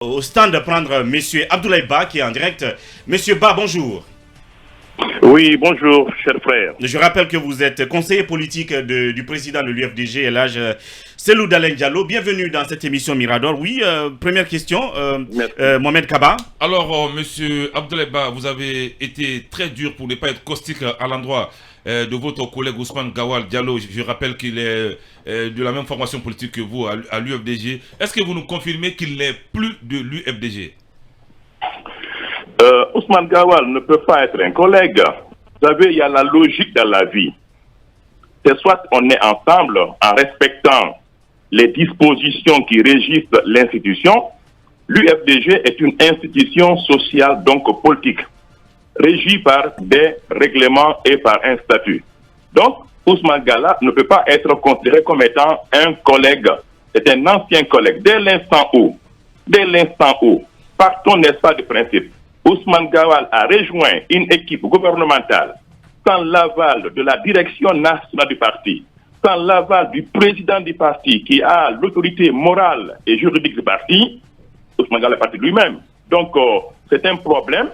Au stand de prendre Monsieur Abdoulaye Ba qui est en direct. Monsieur Ba, bonjour. Oui, bonjour, cher frère. Je rappelle que vous êtes conseiller politique du président de l'UFDG, Elhadj Cellou Dalein Diallo. Bienvenue dans cette émission Mirador. Oui, première question, Mohamed Kaba. Alors, monsieur Abdoulaye Ba, vous avez été très dur pour ne pas être caustique à l'endroit de votre collègue Ousmane Gawal Diallo. Je rappelle qu'il est de la même formation politique que vous à l'UFDG. Est-ce que vous nous confirmez qu'il n'est plus de l'UFDG? Ousmane Gawal ne peut pas être un collègue. Vous savez, il y a la logique dans la vie. C'est soit on est ensemble en respectant les dispositions qui régissent l'institution. L'UFDG est une institution sociale, donc politique, régie par des règlements et par un statut. Donc, Ousmane Gawal ne peut pas être considéré comme étant un collègue. C'est un ancien collègue. Dès l'instant où, partons, n'est-ce pas, du principe, Ousmane Gawal a rejoint une équipe gouvernementale sans l'aval de la direction nationale du parti, sans l'aval du président du parti qui a l'autorité morale et juridique du parti. Ousmane Gawal est parti lui-même. Donc, c'est un problème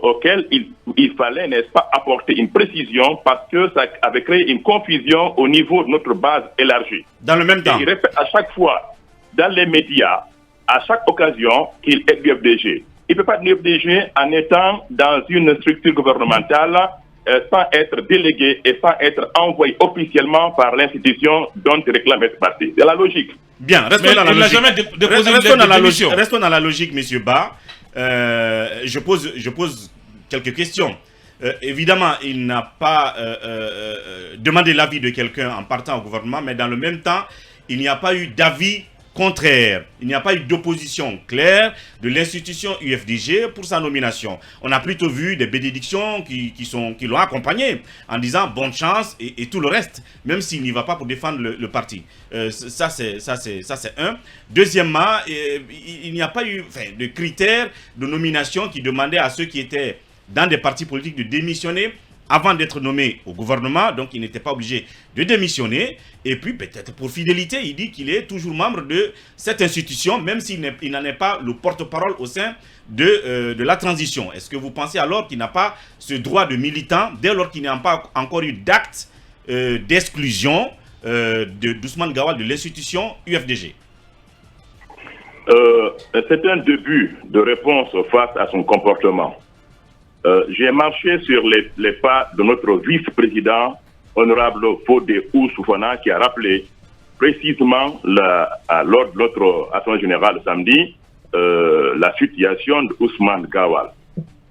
auquel il fallait, n'est-ce pas, apporter une précision parce que ça avait créé une confusion au niveau de notre base élargie. Dans le même temps. Et il répète à chaque fois, dans les médias, à chaque occasion, qu'il est du FDG. Il ne peut pas être FDG en étant dans une structure gouvernementale sans être délégué et sans être envoyé officiellement par l'institution dont il réclame être parti. C'est la logique. Bien, restons dans la logique. Il n'a jamais déposé une démission. Restons dans la logique, monsieur Ba. Je pose quelques questions. Évidemment, il n'a pas demandé l'avis de quelqu'un en partant au gouvernement, mais dans le même temps, il n'y a pas eu d'avis contraire. Il n'y a pas eu d'opposition claire de l'institution UFDG pour sa nomination. On a plutôt vu des bénédictions qui l'ont accompagné en disant bonne chance et tout le reste, même s'il n'y va pas pour défendre le parti. Ça, c'est un. Deuxièmement, il n'y a pas eu de critères de nomination qui demandaient à ceux qui étaient dans des partis politiques de démissionner avant d'être nommé au gouvernement, donc il n'était pas obligé de démissionner. Et puis peut-être pour fidélité, il dit qu'il est toujours membre de cette institution, même s'il n'en est pas le porte-parole au sein de la transition. Est-ce que vous pensez alors qu'il n'a pas ce droit de militant, dès lors qu'il n'y a pas encore eu d'acte d'exclusion d'Ousmane Gawal de l'institution UFDG? C'est un début de réponse face à son comportement. J'ai marché sur les pas de notre vice-président, honorable Fodé Oussoufana, qui a rappelé précisément lors de notre assemblée générale samedi la situation de Ousmane Gawal.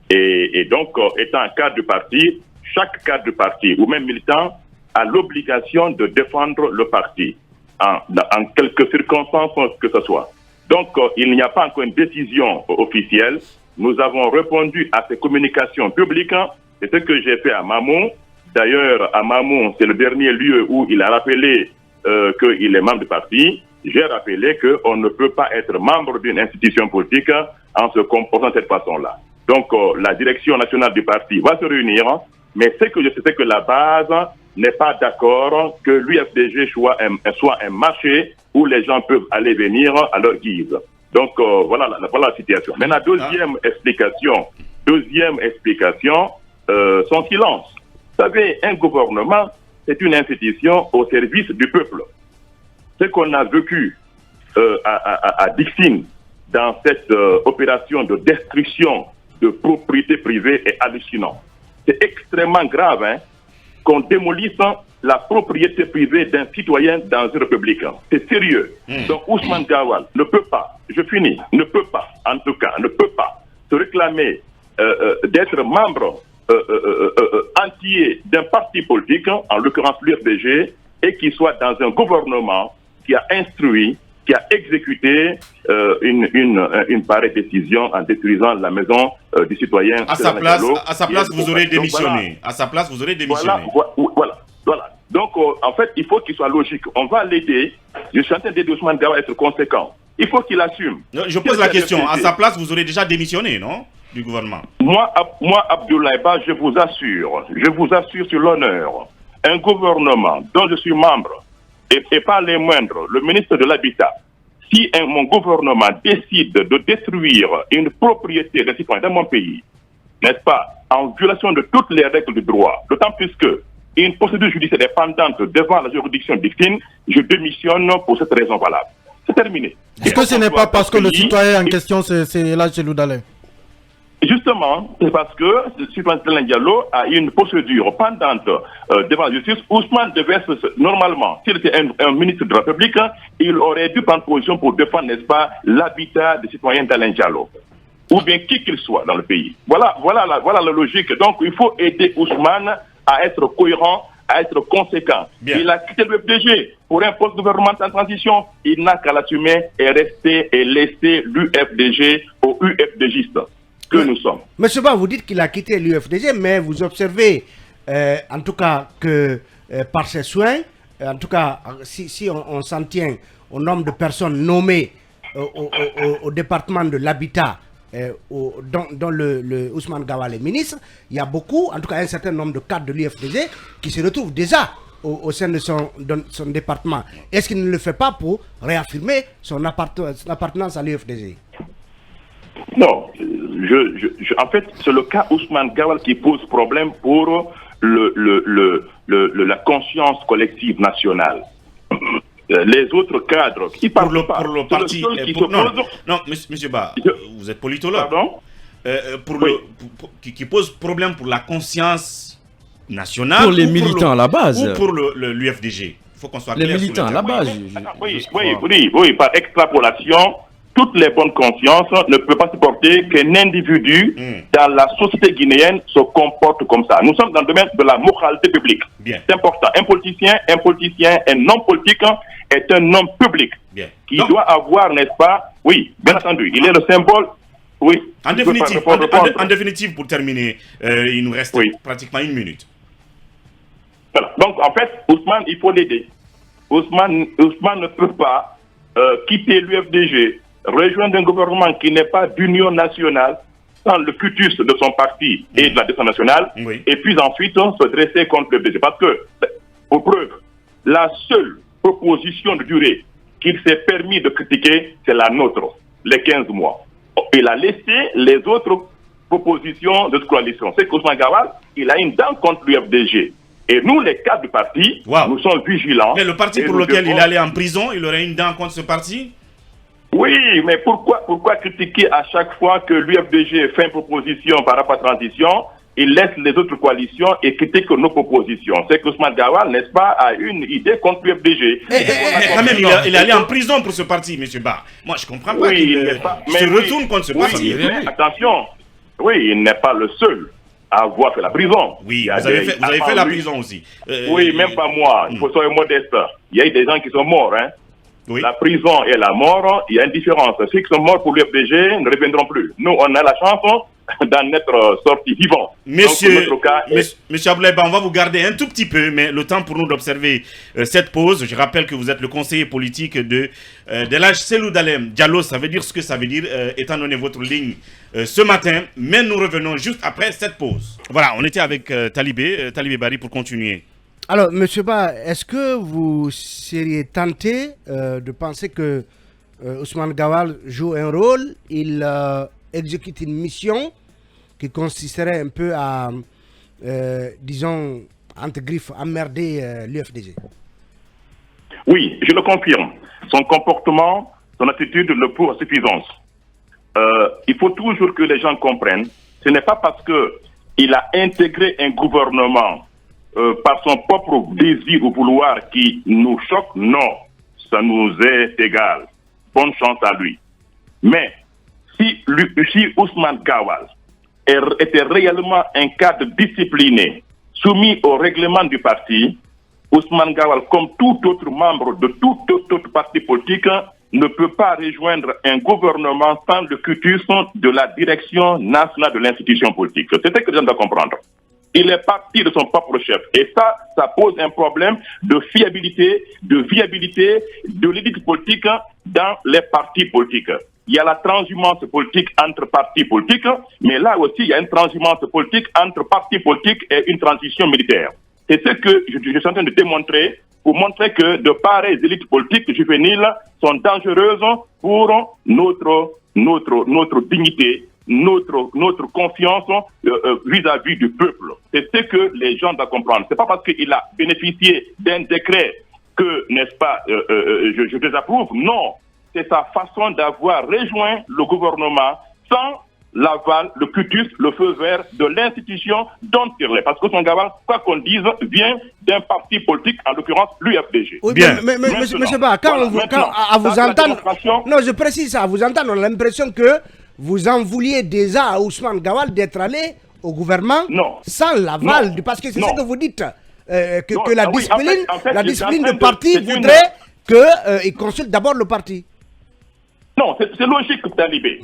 Et donc, étant un cadre du parti, chaque cadre du parti ou même militant a l'obligation de défendre le parti en quelques circonstances que ce soit. Donc, il n'y a pas encore une décision officielle. Nous avons répondu à ces communications publiques. C'est ce que j'ai fait à Mamou. D'ailleurs, à Mamou, c'est le dernier lieu où il a rappelé qu'il est membre du parti. J'ai rappelé qu'on ne peut pas être membre d'une institution politique en se comportant de cette façon-là. Donc, la direction nationale du parti va se réunir. Mais ce que je sais, c'est que la base n'est pas d'accord que l'UFDG soit un marché où les gens peuvent aller venir à leur guise. Donc, voilà la situation. Maintenant, deuxième explication, son silence. Vous savez, un gouvernement, c'est une institution au service du peuple. Ce qu'on a vécu à Dixine dans cette opération de destruction de propriété privée est hallucinant. C'est extrêmement grave qu'on démolisse la propriété privée d'un citoyen dans une république. C'est sérieux. Donc Ousmane Gawal ne peut pas, ne peut pas se réclamer d'être membre entier d'un parti politique, en l'occurrence l'UFDG, et qui soit dans un gouvernement qui a instruit, qui a exécuté une pareille décision en détruisant la maison du citoyen. À sa place, vous aurez démissionné. À sa place, vous aurez démissionné. Voilà. Donc, en fait, il faut qu'il soit logique. On va l'aider. Je suis en train d'aider Ousmane Gawal à être conséquent. Il faut qu'il assume. Je pose la question. À sa place, vous aurez déjà démissionné, non? Du gouvernement. Moi, Abdoulaye Ba, je vous assure sur l'honneur, un gouvernement dont je suis membre, et pas les moindres, le ministre de l'Habitat, si mon gouvernement décide de détruire une propriété d'un citoyen dans mon pays, n'est-ce pas, en violation de toutes les règles du droit, d'autant plus que une procédure judiciaire est pendante devant la juridiction d'Ixine, je démissionne pour cette raison valable. C'est terminé. Est-ce que ce n'est pas parce que le citoyen en question, c'est là chez Loudalé? Justement, c'est parce que le citoyen Alain Diallo a une procédure pendante devant la justice. Ousmane devait normalement, s'il était un ministre de la République, il aurait dû prendre position pour défendre, n'est-ce pas, l'habitat des citoyens d'Alain Diallo. Ou bien qui qu'il soit dans le pays. Voilà la logique. Donc il faut aider Ousmane à être cohérent, à être conséquent. Bien. Il a quitté le FDG pour un poste gouvernemental en transition. Il n'a qu'à l'assumer et rester et laisser l'UFDG aux UFDGistes que nous sommes. Monsieur Ba, vous dites qu'il a quitté l'UFDG, mais vous observez en tout cas que par ses soins, en tout cas si on s'en tient au nombre de personnes nommées au département de l'habitat, dont le Ousmane Gawal est ministre, il y a beaucoup, en tout cas un certain nombre de cadres de l'UFDG qui se retrouvent déjà au sein de son département. Est-ce qu'il ne le fait pas pour réaffirmer son appartenance à l'UFDG? Non, en fait, c'est le cas Ousmane Gawal qui pose problème pour la conscience collective nationale. Les autres cadres qui parlent pour le parti, non, monsieur Ba, vous êtes politologue. Pardon? Qui pose problème pour la conscience nationale. Pour les militants à la base. Ou pour l'UFDG. Il faut qu'on soit clair. Les militants à la base. Oui, par extrapolation, toutes les bonnes consciences ne peuvent pas supporter qu'un individu dans la société guinéenne se comporte comme ça. Nous sommes dans le domaine de la moralité publique. C'est important. Un politicien, un homme politique est un homme public qui doit avoir, n'est-ce pas, oui, bien entendu, il est le symbole. Oui. En définitive, pour terminer, il nous reste pratiquement 1 minute. Voilà. Donc, en fait, Ousmane, il faut l'aider. Ousmane ne peut pas quitter l'UFDG, rejoindre un gouvernement qui n'est pas d'union nationale, sans le cutus de son parti et de la défense nationale, et puis ensuite se dresser contre l'UFDG. Parce que, pour preuve, la seule proposition de durée qu'il s'est permis de critiquer, c'est la nôtre, les 15 mois. Il a laissé les autres propositions de coalition. C'est qu'Ousmane Gawal, il a une dent contre l'UFDG. Et nous, les cadres du parti, nous sommes vigilants. Mais le parti pour lequel il allait en prison, il aurait une dent contre ce parti? Oui, mais pourquoi critiquer à chaque fois que l'UFDG fait une proposition par rapport à la transition, il laisse les autres coalitions et critique nos propositions? C'est qu'Ousmane Gawal, n'est-ce pas, a une idée contre l'UFDG. Quand même, il est allé en prison pour ce parti, M. Ba. Moi, je ne comprends pas qu'il se retourne contre ce parti. Attention, il n'est pas le seul à avoir fait la prison. Oui, vous avez fait la prison aussi. Oui, même pas moi. Il faut être modeste. Il y a eu des gens qui sont morts. La prison et la mort, il y a une différence. Ceux qui sont morts pour l'UFDG ne reviendront plus. Nous, on a la chance d'en être sortis vivants. Monsieur Abdoulaye Ba, on va vous garder un tout petit peu, mais le temps pour nous d'observer cette pause. Je rappelle que vous êtes le conseiller politique de l'âge Cellou Dalein Diallo. Ça veut dire ce que ça veut dire, étant donné votre ligne ce matin. Mais nous revenons juste après cette pause. Voilà, on était avec Talibé Bari pour continuer. Alors, monsieur Ba, est-ce que vous seriez tenté de penser que Ousmane Gawal joue un rôle, il exécute une mission qui consisterait un peu à, disons, entre griffes, emmerder l'UFDG? Oui, je le confirme. Son comportement, son attitude le prouve à suffisance. Il faut toujours que les gens comprennent, ce n'est pas parce qu'il a intégré un gouvernement par son propre désir ou vouloir qui nous choque, non, ça nous est égal. Bonne chance à lui. Mais si Ousmane Gawal était réellement un cadre discipliné, soumis au règlement du parti, Ousmane Gawal, comme tout autre membre de tout autre parti politique, ne peut pas rejoindre un gouvernement sans le cutus de la direction nationale de l'institution politique. C'est ce que les gens doivent comprendre. Il est parti de son propre chef. Et ça pose un problème de fiabilité, de viabilité de l'élite politique dans les partis politiques. Il y a la transhumance politique entre partis politiques, mais là aussi, il y a une transhumance politique entre partis politiques et une transition militaire. C'est ce que je suis en train de démontrer pour montrer que de pareilles élites politiques juvéniles sont dangereuses pour notre dignité, notre confiance vis-à-vis du peuple. C'est ce que les gens doivent comprendre. C'est pas parce qu'il a bénéficié d'un décret que, n'est-ce pas, je désapprouve. Non, c'est sa façon d'avoir rejoint le gouvernement sans l'aval, le cutus, le feu vert de l'institution dont il est. Parce que son Gawal, quoi qu'on dise, vient d'un parti politique, en l'occurrence l'UFDG. Oui, Bien. mais monsieur Ba, quand à vous entendre, non, je précise ça, à vous entendre, on a l'impression que vous en vouliez déjà à Ousmane Gawal d'être allé au gouvernement sans l'aval, parce que c'est ce que vous dites, que la discipline, la discipline de parti voudrait qu'il consulte d'abord le parti. Non, c'est logique, Talibé.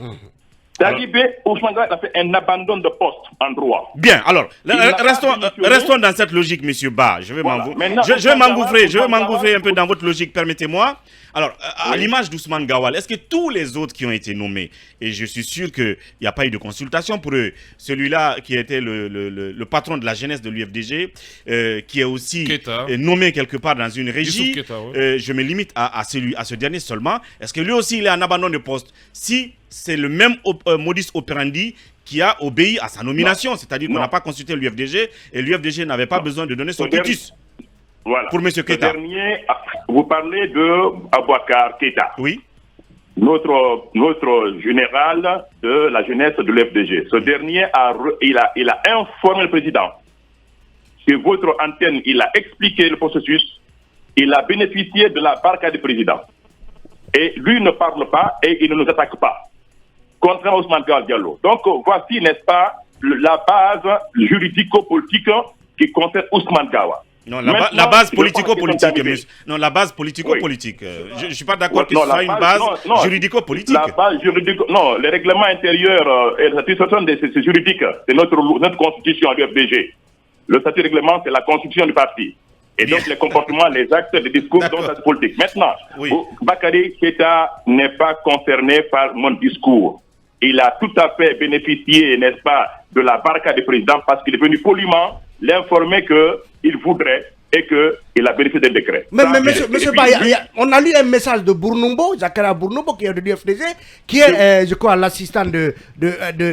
Talibé, Ousmane Gawal a fait un abandon de poste en droit. Bien, alors, restons dans cette logique, monsieur Ba. Je vais m'engouffrer un peu dans votre logique, permettez-moi. Alors, à l'image d'Ousmane Gawal, est-ce que tous les autres qui ont été nommés, et je suis sûr qu'il n'y a pas eu de consultation pour eux, celui-là qui était le patron de la jeunesse de l'UFDG, qui est aussi nommé quelque part dans une régie, je me limite à ce dernier seulement, est-ce que lui aussi il est en abandon de poste? Si c'est le même modus operandi qui a obéi à sa nomination, c'est-à-dire qu'on n'a pas consulté l'UFDG et l'UFDG n'avait pas besoin de donner son quitus. Voilà. Pour M. Keita. Vous parlez de Abouakar Keita. Oui. Notre général de la jeunesse de l'UFDG. Ce dernier il a informé le président. Sur votre antenne, il a expliqué le processus. Il a bénéficié de la barca du président. Et lui ne parle pas et il ne nous attaque pas. Contrairement à Ousmane Gawal Diallo. Donc voici, n'est-ce pas, la base juridico-politique qui concerne Ousmane Gawal. Non, la base politico-politique, monsieur. Non, la base politico-politique. Je ne suis pas d'accord que ce soit une base juridico-politique. La base juridico... Non, les règlements intérieurs et la situation c'est juridique. C'est notre constitution à l'UFDG. Le statut règlement, c'est la constitution du parti. Et donc les comportements, les actes, les discours, donc c'est politique. Maintenant, Bakary Keita n'est pas concerné par mon discours. Il a tout à fait bénéficié, n'est-ce pas, de la barca du président parce qu'il est venu poliment l'informer qu'il voudrait et qu'il a bénéficié d'un décret. Mais monsieur Ba, on a lu un message de Bournumbo, Zakaria Bournumbo, qui est de l'UFDG, qui est, je crois, l'assistant de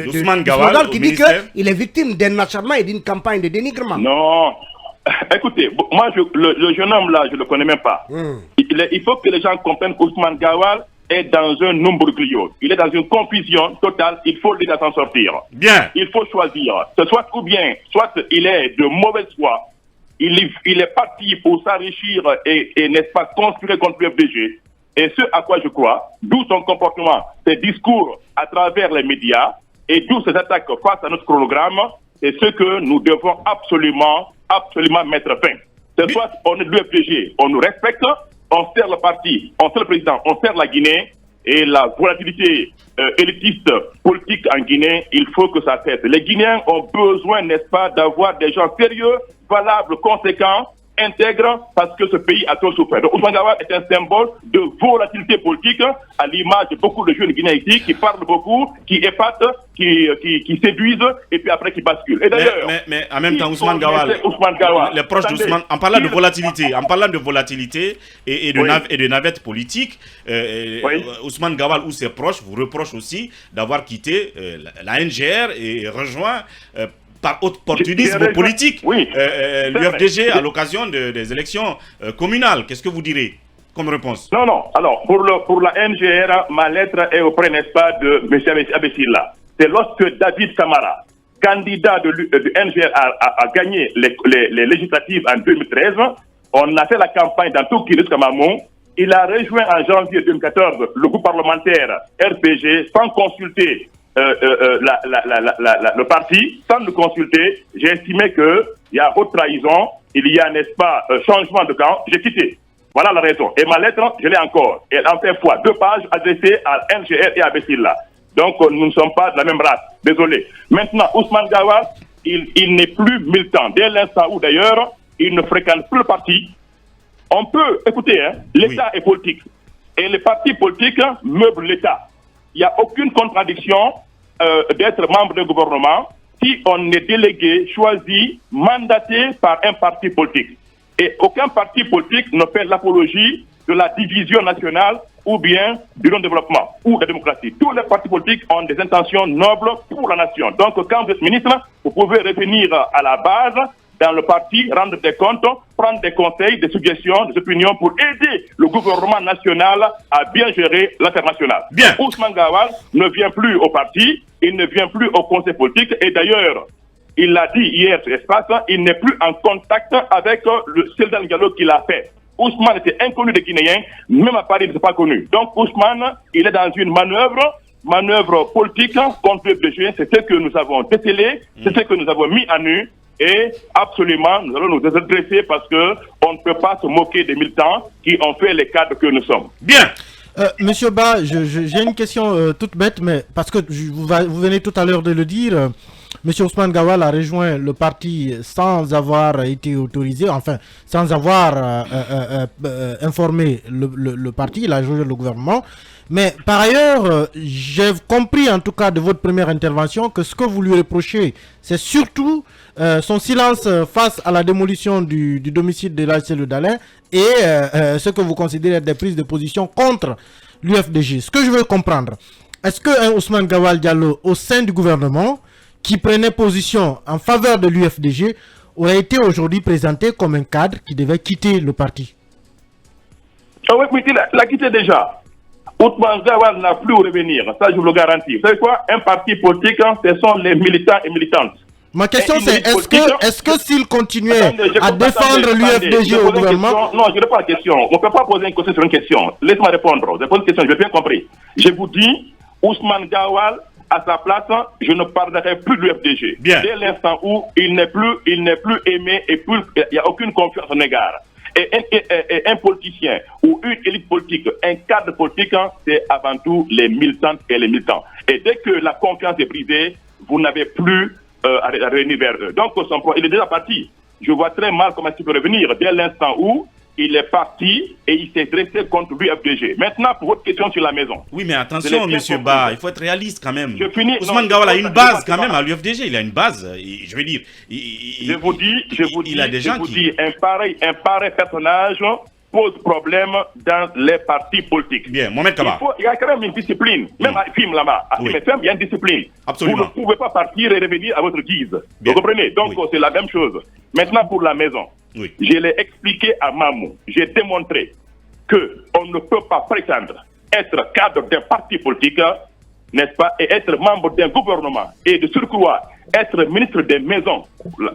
Ousmane Gawal, qui dit qu'il est victime d'un acharnement et d'une campagne de dénigrement. Non. Écoutez, moi, le jeune homme là, je ne le connais même pas. Il faut que les gens comprennent qu'Ousmane Gawal est dans un nombril. Il est dans une confusion totale. Il faut l'aider à s'en sortir. Bien. Il faut choisir. Soit il est de mauvaise foi. Il est parti pour s'enrichir et n'est-ce pas, conspirer contre le FDG. Et ce à quoi je crois, d'où son comportement, ses discours à travers les médias et d'où ses attaques face à notre chronogramme, c'est ce que nous devons absolument mettre fin. C'est soit on est de l'UFDG, on nous respecte, on sert le parti, on sert le président, on sert la Guinée, et la volatilité élitiste politique en Guinée, il faut que ça cesse. Les Guinéens ont besoin, n'est-ce pas, d'avoir des gens sérieux, valables, conséquents, intègres, parce que ce pays a trop souffert. Donc Ousmane Gawal est un symbole de volatilité politique, à l'image de beaucoup de jeunes Guinéens ici, qui parlent beaucoup, qui épatent, qui séduisent, et puis après qui basculent. Et d'ailleurs, mais en même temps, Ousmane Gawal, les proches d'Ousmane, en parlant de volatilité et de navette politique, Ousmane Gawal ou ses proches vous reprochent aussi d'avoir quitté la NGR et rejoint par opportunisme politique l'UFDG à l'occasion des élections communales. Qu'est-ce que vous direz comme réponse? Non. Alors, pour la NGR, ma lettre est auprès, n'est-ce pas, de M. Abessila. C'est lorsque David Camara, candidat de NGR, a gagné les législatives en 2013, on a fait la campagne dans tout Kiris Kamamon. Il a rejoint en janvier 2014 le groupe parlementaire RPG sans consulter le parti, sans nous consulter. J'ai estimé qu'il y a haute trahison, il y a, n'est-ce pas, changement de camp. J'ai quitté. Voilà la raison. Et ma lettre, je l'ai encore. Elle en fait 2 pages adressées à NGR et à Bessila. Donc, nous ne sommes pas de la même race. Désolé. Maintenant, Ousmane Gawal, il n'est plus militant. Dès l'instant où, d'ailleurs, il ne fréquente plus le parti. On peut, écoutez, l'État est politique. Et les partis politiques meublent l'État. Il n'y a aucune contradiction d'être membre d'un gouvernement si on est délégué, choisi, mandaté par un parti politique. Et aucun parti politique ne fait l'apologie de la division nationale ou bien du non-développement ou de la démocratie. Tous les partis politiques ont des intentions nobles pour la nation. Donc, quand vous êtes ministre, vous pouvez revenir à la base dans le parti, rendre des comptes, prendre des conseils, des suggestions, des opinions pour aider le gouvernement national à bien gérer l'international. Bien. Ousmane Gawal ne vient plus au parti, il ne vient plus au conseil politique et d'ailleurs, il l'a dit hier sur Espace, il n'est plus en contact avec le Seldal Diallo qui l'a fait. Ousmane était inconnu des Guinéens, même à Paris, il ne s'est pas connu. Donc Ousmane, il est dans une manœuvre politique contre le FDG. C'est ce que nous avons décelé, c'est ce que nous avons mis à nu. Et absolument, nous allons nous adresser parce qu'on ne peut pas se moquer des militants qui ont fait les cadres que nous sommes. Bien. Monsieur Ba, j'ai une question toute bête, mais parce que vous venez tout à l'heure de le dire, Monsieur Ousmane Gawal a rejoint le parti sans avoir été autorisé, enfin, sans avoir informé le parti, il a rejoint le gouvernement. Mais par ailleurs, j'ai compris en tout cas de votre première intervention que ce que vous lui reprochez, c'est surtout son silence face à la démolition du domicile de l'ASC Le Dallin et ce que vous considérez être des prises de position contre l'UFDG. Ce que je veux comprendre, est-ce qu'un Ousmane Gawal Diallo au sein du gouvernement qui prenait position en faveur de l'UFDG aurait été aujourd'hui présenté comme un cadre qui devait quitter le parti? Ah oui, mais il l'a quitté déjà. Ousmane Gawal n'a plus où revenir, ça je vous le garantis. Vous savez quoi? Un parti politique, ce sont les militants et militantes. Ma question c'est, est-ce que s'il continuait à défendre l'UFDG au gouvernement... Non, je ne réponds pas à la question. On ne peut pas poser une question sur une question. Laisse-moi répondre. Je pose une question, je n'ai bien compris. Je vous dis, Ousmane Gawal, à sa place, je ne parlerai plus de l'UFDG. Dès l'instant où il n'est plus aimé et il n'y a aucune confiance en égard. Et un politicien ou une élite politique, un cadre politique, c'est avant tout les militantes et les militants. Et dès que la confiance est brisée, vous n'avez plus à revenir vers eux. Donc, il est déjà parti. Je vois très mal comment il peut revenir dès l'instant où il est parti et il s'est dressé contre l'UFDG. Maintenant, pour votre question sur la maison. Oui, mais attention, monsieur Ba, il faut être réaliste quand même. Ousmane Non, Gawal a une base quand même à l'UFDG. Il a une base. Je veux dire, je vous dis, un pareil personnage pose problème dans les partis politiques. Bien, Mohamed Kaba. Il y a quand même une discipline. Même à FIM là-bas, il y a une discipline. Absolument. Vous ne pouvez pas partir et revenir à votre guise. Bien. Vous comprenez? Donc c'est la même chose. Maintenant pour la maison. Oui. Je l'ai expliqué à Mamou. J'ai démontré qu'on ne peut pas prétendre être cadre d'un parti politique, n'est-ce pas, et être membre d'un gouvernement. Et de surcroît, être ministre des maisons,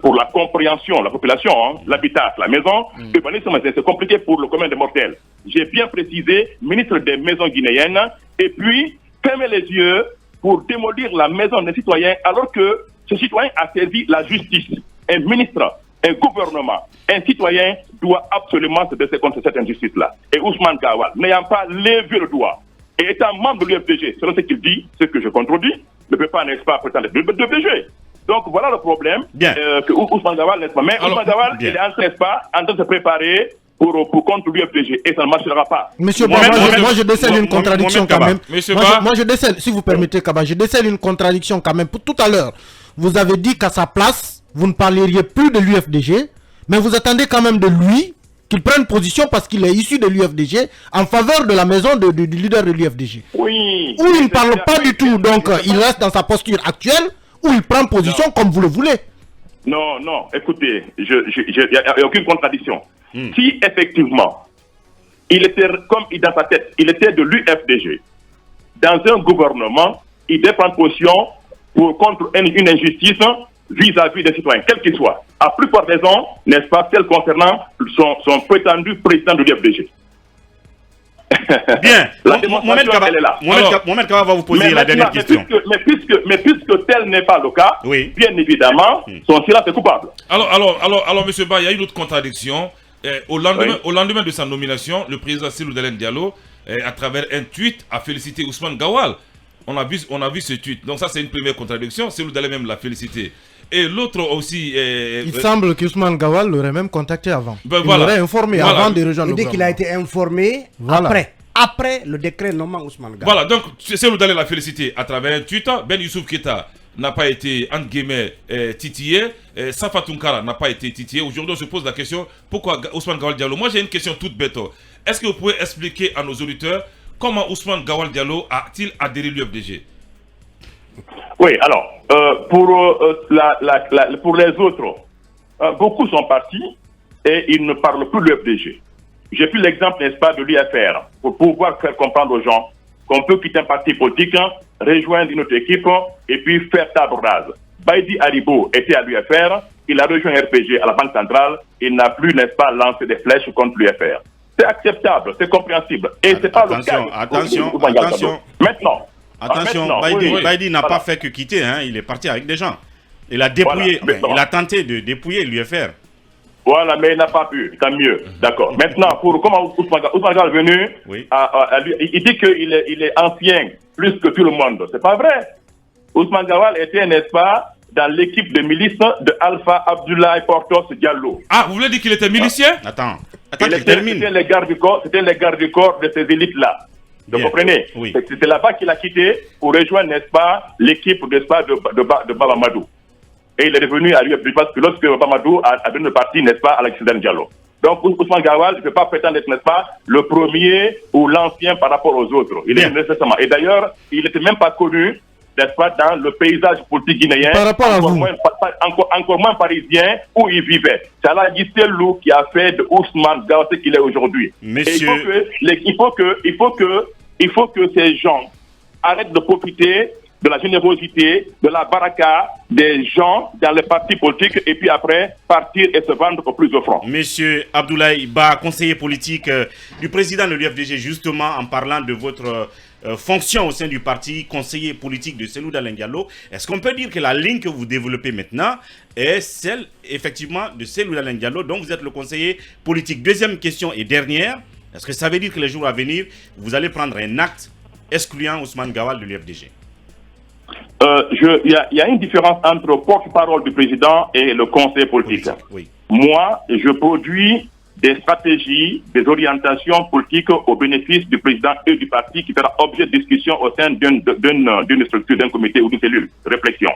pour la compréhension, la population, l'habitat, la maison, c'est compliqué pour le commun des mortels. J'ai bien précisé, ministre des maisons guinéennes, et puis fermer les yeux pour démolir la maison des citoyens, alors que ce citoyen a saisi la justice. Un ministre, un gouvernement, un citoyen doit absolument se dresser contre cette injustice-là. Et Ousmane Gawal, n'ayant pas levé le doigt, et étant membre de l'UFDG, selon ce qu'il dit, ce que je contredis, ne peut pas, n'est-ce pas, prétendre de l'UFDG. Donc voilà le problème que Ousmane Gawal, n'est-ce pas. Mais Ousmane Gawal, il est en train de se préparer pour contre l'UFDG et ça ne marchera pas. Monsieur Ba, moi je décèle une contradiction quand même. Moi je décèle, si vous permettez Kaba, je décèle une contradiction quand même. Pour tout à l'heure, vous avez dit qu'à sa place, vous ne parleriez plus de l'UFDG, mais vous attendez quand même de lui qu'il prenne position parce qu'il est issu de l'UFDG en faveur de la maison du leader de l'UFDG. Oui. Ou il ne parle pas du tout, donc il reste dans sa posture actuelle, ou il prend position comme vous le voulez. Non, écoutez, il n'y a aucune contradiction. Si effectivement, il était, comme dans sa tête, il était de l'UFDG, dans un gouvernement, il devait prendre position contre une injustice vis-à-vis des citoyens, quel qu'il soit. À plus forte raison, n'est-ce pas, celle concernant son prétendu président de l'UFDG. Bien, la démonstration, elle est là. Mohamed Kaba va vous poser la dernière question. Mais puisque tel n'est pas le cas, bien évidemment, son silence est coupable. Alors, monsieur Ba, il y a une autre contradiction. Au lendemain de sa nomination, le président Cellou Dalein Diallo, à travers un tweet, a félicité Ousmane Gawal. On a vu ce tweet. Donc ça, c'est une première contradiction. Cellou Dalein même l'a félicité. Et l'autre aussi... il semble qu'Ousmane Gawal l'aurait même contacté avant. Il l'aurait informé avant de rejoindre le gouvernement. Dès qu'il a été informé, après le décret nommant Ousmane Gawal. Voilà, donc Cellou Dalein l'a félicité à travers un tweet. Ben Youssouf Keita n'a pas été, entre guillemets, titillé. Safa Tunkara n'a pas été titillé. Aujourd'hui, on se pose la question, pourquoi Ousmane Gawal Diallo? Moi, j'ai une question toute bête. Est-ce que vous pouvez expliquer à nos auditeurs comment Ousmane Gawal Diallo a-t-il adhéré à l'UFDG? Oui, alors, pour les autres, beaucoup sont partis et ils ne parlent plus de l'UFDG. J'ai pris l'exemple, n'est-ce pas, de l'UFR, pour pouvoir faire comprendre aux gens qu'on peut quitter un parti politique, rejoindre une autre équipe et puis faire table rase. Baïdi Haribo était à l'UFR, il a rejoint RPG à la Banque centrale, il n'a plus, n'est-ce pas, lancé des flèches contre l'UFR. C'est acceptable, c'est compréhensible. Et c'est pas le cas. Attention. Maintenant, Baïdi n'a pas fait que quitter, hein, il est parti avec des gens. Il a dépouillé, il a tenté de dépouiller l'UFR. Voilà, mais il n'a pas pu, tant mieux. D'accord. Maintenant, pour comment Ousmane Gawal est venu, il dit qu'il est ancien, plus que tout le monde. C'est pas vrai. Ousmane Gawal était, n'est-ce pas, dans l'équipe de milice de Alpha Abdoulaye Portos Diallo. Ah, vous voulez dire qu'il était milicien? Attends, c'était les gardes du corps de ces élites-là. Vous comprenez? Oui. C'est là-bas qu'il a quitté pour rejoindre, n'est-ce pas, l'équipe, n'est-ce pas, de Baba Madou. Et il est revenu à l'UFDG parce que lorsque Baba Madou a donné le parti, n'est-ce pas, à l'accident Diallo. Donc Ousmane Gawal ne peut pas prétendre être, n'est-ce pas, le premier ou l'ancien par rapport aux autres. Il est nécessairement. Et d'ailleurs, il n'était même pas connu, n'est-ce pas, dans le paysage politique guinéen, encore moins parisien, où il vivait. C'est Alain Gisselou qui a fait de Ousmane Gawal ce qu'il est aujourd'hui. Monsieur... Il faut que ces gens arrêtent de profiter de la générosité, de la baraka des gens dans les partis politiques et puis après partir et se vendre au plus offrant. Monsieur Abdoulaye Ba, conseiller politique du président de l'UFDG, justement en parlant de votre fonction au sein du parti, conseiller politique de Cellou Dalein Diallo, est-ce qu'on peut dire que la ligne que vous développez maintenant est celle effectivement de Cellou Dalein Diallo, dont vous êtes le conseiller politique? Deuxième question et dernière, est-ce que ça veut dire que les jours à venir, vous allez prendre un acte excluant Ousmane Gawal de l'UFDG? Il y a une différence entre porte-parole du président et le conseil politique. Oui. Moi, je produis des stratégies, des orientations politiques au bénéfice du président et du parti qui fera objet de discussion au sein d'une structure, d'un comité ou d'une cellule de réflexion.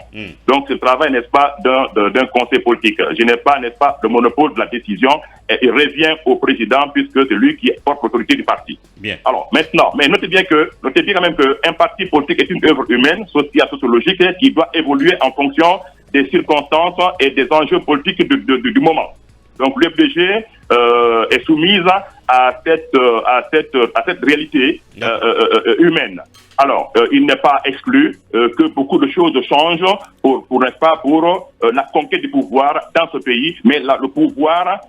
Donc, ce travail, n'est-ce pas, d'un conseil politique. Je n'ai pas, n'est-ce pas, le monopole de la décision et il revient au président puisque c'est lui qui porte l'autorité du parti. Bien. Alors, maintenant, mais notez bien quand même qu'un parti politique est une œuvre humaine, sociologique, qui doit évoluer en fonction des circonstances et des enjeux politiques du moment. Donc l'UFDG est soumise à cette réalité humaine. Alors, il n'est pas exclu que beaucoup de choses changent pour la conquête du pouvoir dans ce pays, mais le pouvoir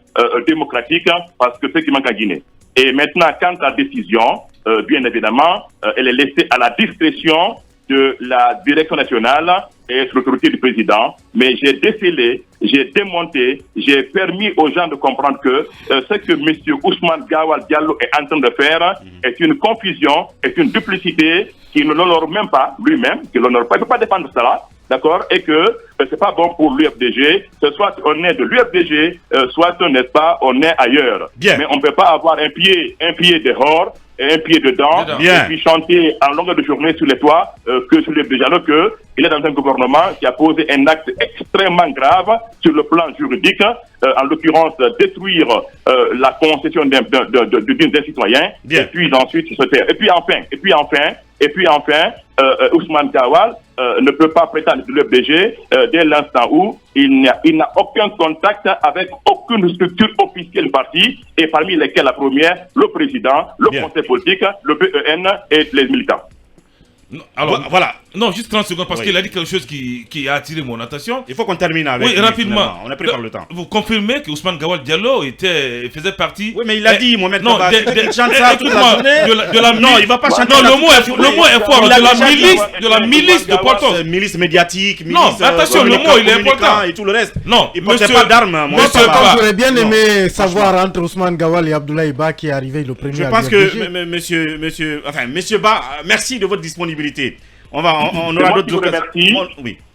démocratique, parce que c'est ce qui manque à Guinée. Et maintenant, quant à la décision, bien évidemment, elle est laissée à la discrétion de la direction nationale et sous l'autorité du président, mais j'ai décelé, j'ai démonté, j'ai permis aux gens de comprendre que ce que M. Ousmane Gawal Diallo est en train de faire est une confusion, est une duplicité qui ne l'honore même pas lui-même, qui ne l'honore pas, il ne peut pas défendre cela, d'accord, et que c'est pas bon pour l'UFDG, soit on est de l'UFDG, soit, n'est-ce pas, on est ailleurs. Bien. Mais on ne peut pas avoir un pied dehors, et un pied dedans, et puis chanter en longueur de journée sur les toits que sur l'UFDG, alors qu'il est dans un gouvernement qui a posé un acte extrêmement grave sur le plan juridique, en l'occurrence détruire la concession d'un citoyen, et puis ensuite se taire. Et puis enfin, Ousmane Gawal ne peut pas prétendre de l'UFDG dès l'instant où il n'a aucun contact avec aucune structure officielle du parti, et parmi lesquelles la première, le président, le conseil politique, le BEN et les militants. Non, alors, voilà. Non, juste 30 secondes, parce qu'il a dit quelque chose qui a attiré mon attention. Il faut qu'on termine avec. Oui, rapidement. On a pris par le temps. Vous confirmez que Ousmane Gawal Diallo faisait partie. Oui, mais il a dit, Mohamed non, il chante ça toute la journée. Non, il va pas chanter. Non, le mot est fort. De la milice de Portos. Milice médiatique, milice. Non, attention, le mot il est important. Et tout le reste. Non, il ne portait pas d'armes. J'aurais bien aimé savoir entre Ousmane Gawal et Abdoulaye Ba qui est arrivé le premier. Je pense que, monsieur Ba, merci de votre disponibilité. On aura d'autres occasions.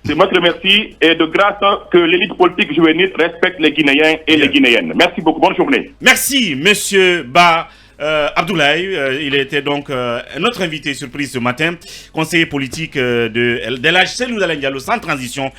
C'est moi qui remercie et de grâce que l'élite politique juvénile respecte les Guinéens et les Guinéennes. Merci beaucoup. Bonne journée. Merci, monsieur Ba. Abdoulaye, il était donc un autre invité surprise ce matin, conseiller politique de l'âge Cellou Dalein Diallo, sans transition.